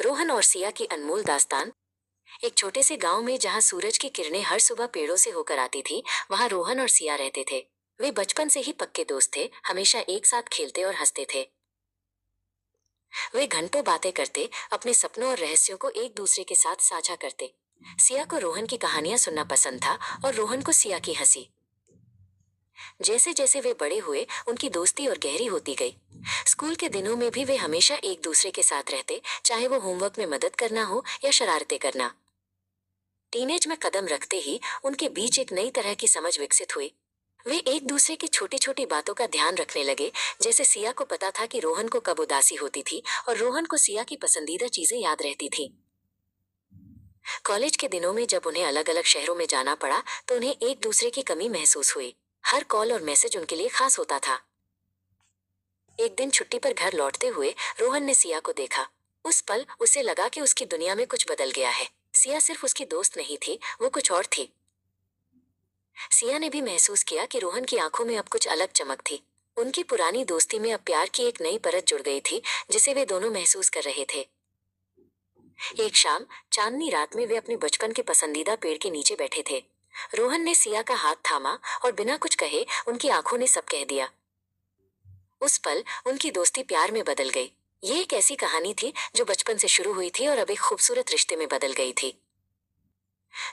रोहन और सिया की अनमोल दास्तान। एक छोटे से गांव में जहां सूरज की किरणें हर सुबह पेड़ों से होकर आती थी, वहां रोहन और सिया रहते थे। वे बचपन से ही पक्के दोस्त थे, हमेशा एक साथ खेलते और हंसते थे। वे घंटों बातें करते, अपने सपनों और रहस्यों को एक दूसरे के साथ साझा करते। सिया को रोहन की कहानियां सुनना पसंद था और रोहन को सिया की हंसी। जैसे जैसे वे बड़े हुए, उनकी दोस्ती और गहरी होती गई। स्कूल के दिनों में भी वे हमेशा एक दूसरे के साथ रहते, चाहे वो होमवर्क में मदद करना हो या शरारतें करना। टीनेज में कदम रखते ही उनके बीच एक नई तरह की समझ विकसित हुई। वे एक दूसरे की छोटी छोटी बातों का ध्यान रखने लगे। जैसे सिया को पता था कि रोहन को कब उदासी होती थी और रोहन को सिया की पसंदीदा चीजें याद रहती थी। कॉलेज के दिनों में जब उन्हें अलग अलग शहरों में जाना पड़ा, तो उन्हें एक दूसरे की कमी महसूस हुई। हर कॉल और मैसेज उनके लिए खास होता था। एक दिन छुट्टी पर घर लौटते हुए रोहन ने सिया को देखा। उस पल उसे लगा कि उसकी दुनिया में कुछ बदल गया है। सिया सिर्फ उसकी दोस्त नहीं थी, वो कुछ और थी। सिया ने भी महसूस किया कि रोहन की आंखों में अब कुछ अलग चमक थी। उनकी पुरानी दोस्ती में अब प्यार की एक नई परत जुड़ गई थी, जिसे वे दोनों महसूस कर रहे थे। एक शाम चांदनी रात में वे अपने बचपन के पसंदीदा पेड़ के नीचे बैठे थे। रोहन ने सिया का हाथ थामा और बिना कुछ कहे उनकी आंखों ने सब कह दिया। उस पल उनकी दोस्ती प्यार में बदल गई। ये एक ऐसी कहानी थी जो बचपन से शुरू हुई थी और अब एक खूबसूरत रिश्ते में बदल गई थी।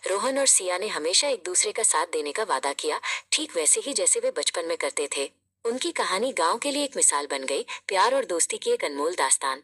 रोहन और सिया ने हमेशा एक दूसरे का साथ देने का वादा किया, ठीक वैसे ही जैसे वे बचपन में करते थे। उनकी कहानी गांव के लिए एक मिसाल बन गई, प्यार और दोस्ती की एक अनमोल दास्तान।